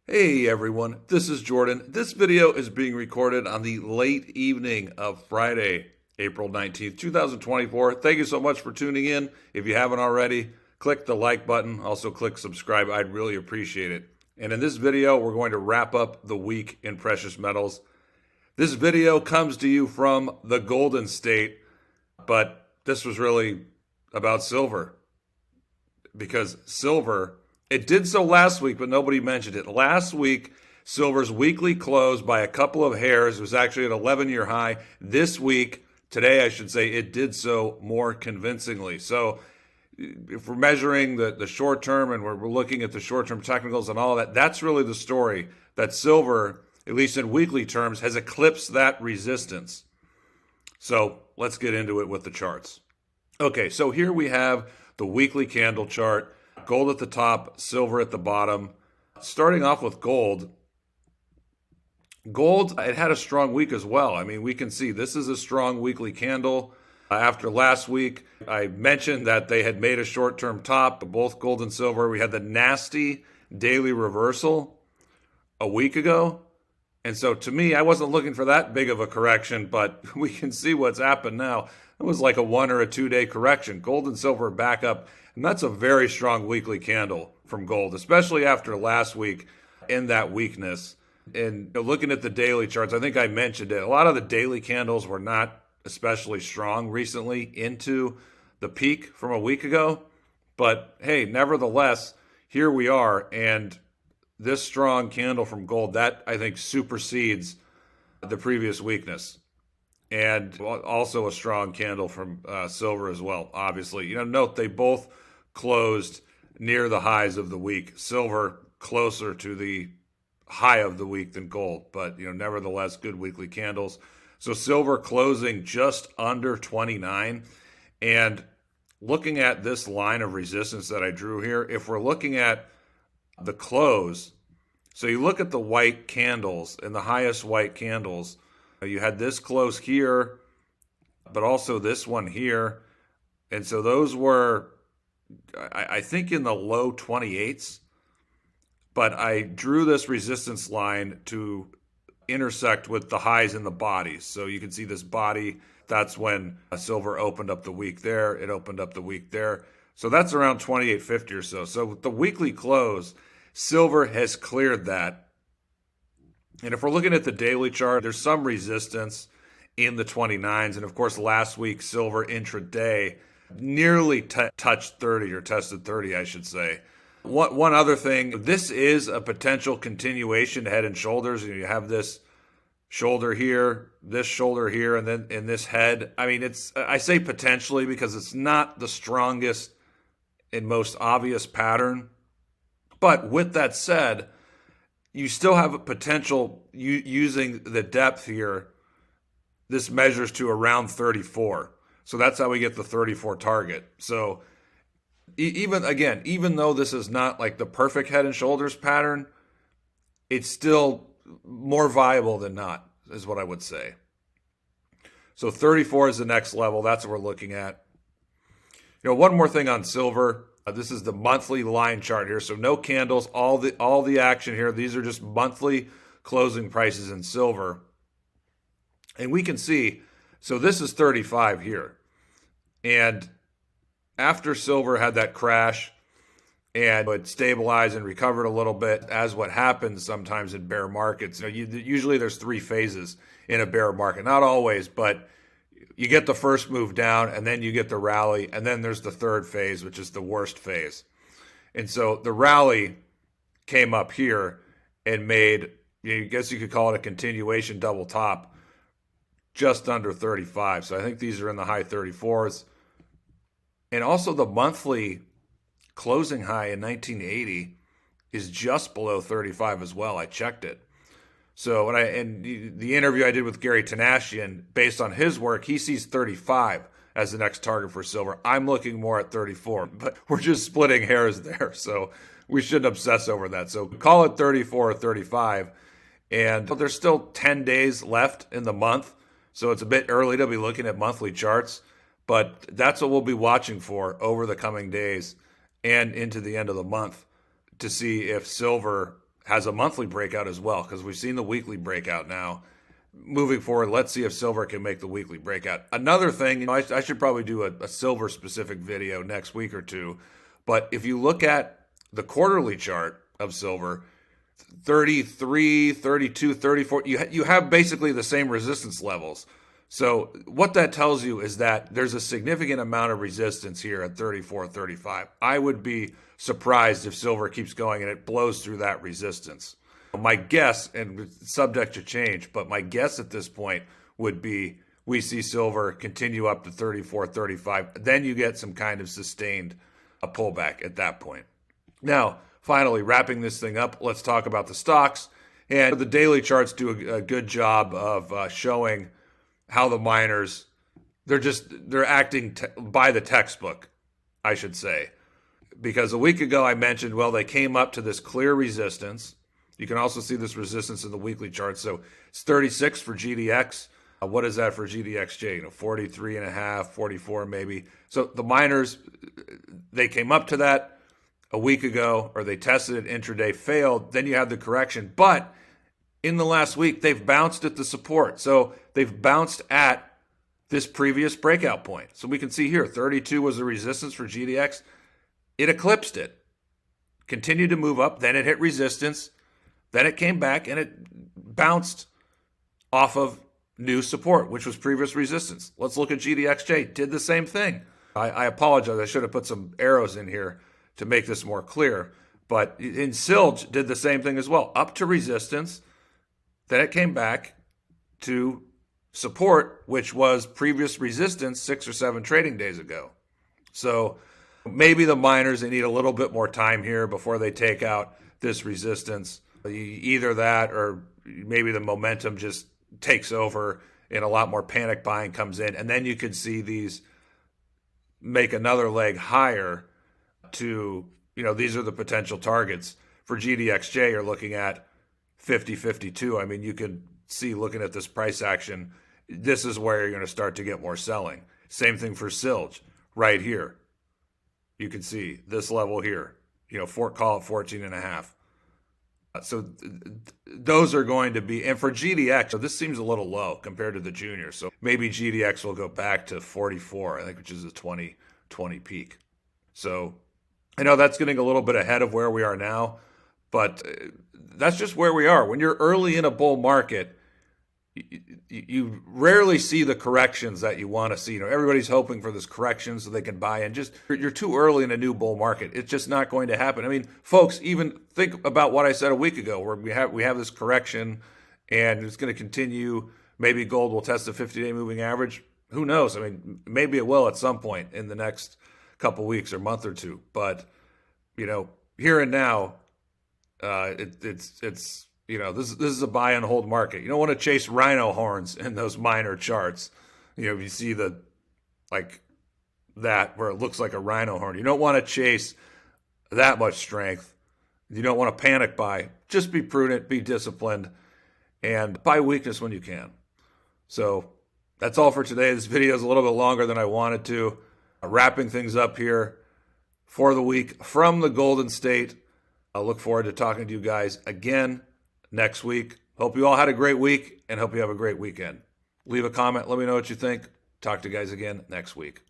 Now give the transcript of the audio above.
Hey everyone, this is Jordan. This video is being recorded on the late evening of Friday, April 19th, 2024. Thank you so much for tuning in. If you haven't already, click the like button. Also click subscribe. I'd really appreciate it. And in this video, we're going to wrap up the week in precious metals. This video comes to you from the Golden State, but this was really about silver because silver, it did so last week, but nobody mentioned it. Last week, silver's weekly close by a couple of hairs was actually an 11-year high. This week, today I should say, it did so more convincingly. So if we're measuring the short term and we're looking at the short term technicals and all of that, that's really the story, that silver, at least in weekly terms, has eclipsed that resistance. So let's get into it with the charts. Okay, so here we have the weekly candle chart. Gold at the top, silver at the bottom. Starting off with gold. Gold, it had a strong week as well. I mean, we can see this is a strong weekly candle. After last week, I mentioned that they had made a short-term top, both gold and silver. We had the nasty daily reversal a week ago. And so to me, I wasn't looking for that big of a correction, but we can see what's happened now. It was like a 1 or a 2 day correction. Gold and silver back up, and that's a very strong weekly candle from gold, especially after last week in that weakness. And looking at the daily charts, I think I mentioned it. A lot of the daily candles were not especially strong recently into the peak from a week ago. But hey, nevertheless, here we are, and this strong candle from gold, that I think supersedes the previous weakness. And also a strong candle from silver as well, obviously. Note they both closed near the highs of the week. Silver closer to the high of the week than gold, but nevertheless, good weekly candles. So silver closing just under 29. And looking at this line of resistance that I drew here, if we're looking at the close, so you look at the white candles and the highest white candles, you had this close here, but also this one here. And so those were, I think, in the low 28s. But I drew this resistance line to intersect with the highs in the bodies. So you can see this body, that's when silver opened up the week there. It opened up the week there. So that's around 28.50 or so. So with the weekly close, silver has cleared that. And if we're looking at the daily chart, there's some resistance in the 29s. And of course, last week, silver intraday nearly touched 30, or tested 30, I should say. One other thing, this is a potential continuation head and shoulders. You have this shoulder here, and then in this head. I mean, I say potentially because it's not the strongest and most obvious pattern. But with that said, you still have a potential using the depth here. This measures to around 34. So that's how we get the 34 target. So even though this is not like the perfect head and shoulders pattern, it's still more viable than not, is what I would say. So 34 is the next level. That's what we're looking at. One more thing on silver. This is the monthly line chart here. So no candles, all the action here. These are just monthly closing prices in silver. And we can see, so this is 35 here. And after silver had that crash and it stabilized and recovered a little bit, as what happens sometimes in bear markets. Usually there's 3 phases in a bear market. Not always, but you get the first move down, and then you get the rally, and then there's the third phase, which is the worst phase. And so the rally came up here and made, I guess you could call it a continuation double top, just under 35. So I think these are in the high 34s. And also the monthly closing high in 1980 is just below 35 as well. I checked it. So and the interview I did with Gary Tanashian, based on his work, he sees 35 as the next target for silver. I'm looking more at 34, but we're just splitting hairs there. So we shouldn't obsess over that. So call it 34 or 35. And there's still 10 days left in the month. So it's a bit early to be looking at monthly charts, but that's what we'll be watching for over the coming days and into the end of the month to see if silver has a monthly breakout as well, because we've seen the weekly breakout now. Moving forward, let's see if silver can make the weekly breakout. Another thing, I should probably do a silver specific video next week or two, but if you look at the quarterly chart of silver, 33, 32, 34, you have basically the same resistance levels. So what that tells you is that there's a significant amount of resistance here at 34, 35. I would be surprised if silver keeps going and it blows through that resistance. My guess, and it's subject to change, but my guess at this point would be we see silver continue up to 34, 35. Then you get some kind of sustained pullback at that point. Now, finally, wrapping this thing up, let's talk about the stocks. And the daily charts do a good job of showing how the miners, they're acting by the textbook, I should say. Because a week ago I mentioned, well, they came up to this clear resistance. You can also see this resistance in the weekly chart. So it's 36 for GDX. What is that for GDXJ? 43 and a half, 44 maybe. So the miners, they came up to that a week ago, or they tested it intraday, failed. Then you have the correction. But in the last week, they've bounced at the support. So they've bounced at this previous breakout point. So we can see here, 32 was the resistance for GDX. It eclipsed it, continued to move up. Then it hit resistance. Then it came back and it bounced off of new support, which was previous resistance. Let's look at GDXJ. Did the same thing. I apologize. I should have put some arrows in here to make this more clear. But in Silge did the same thing as well. Up to resistance. Then it came back to support, which was previous resistance 6 or 7 trading days ago. So maybe the miners, they need a little bit more time here before they take out this resistance. Either that, or maybe the momentum just takes over and a lot more panic buying comes in. And then you could see these make another leg higher to, these are the potential targets. For GDXJ, you're looking at 50, 52. I mean, you can see, looking at this price action, this is where you're going to start to get more selling. Same thing for Silge right here. You can see this level here, call it 14 and a half. So those are going to be, and for GDX, so this seems a little low compared to the junior. So maybe GDX will go back to 44, I think, which is a 2020 peak. So I know that's getting a little bit ahead of where we are now, but that's just where we are. When you're early in a bull market, you rarely see the corrections that you want to see. Everybody's hoping for this correction so they can buy in. Just you're too early in a new bull market. It's just not going to happen. I mean, folks, even think about what I said a week ago, where we have this correction and it's going to continue. Maybe gold will test the 50-day moving average. Who knows? I mean, maybe it will at some point in the next couple weeks or month or two. But here and now, this is a buy and hold market. You don't want to chase rhino horns in those minor charts. You see that where it looks like a rhino horn. You don't want to chase that much strength. You don't want to panic buy. Just be prudent, be disciplined, and buy weakness when you can. So that's all for today. This video is a little bit longer than I wanted to. Wrapping things up here for the week from the Golden State. I look forward to talking to you guys again next week. Hope you all had a great week and hope you have a great weekend. Leave a comment. Let me know what you think. Talk to you guys again next week.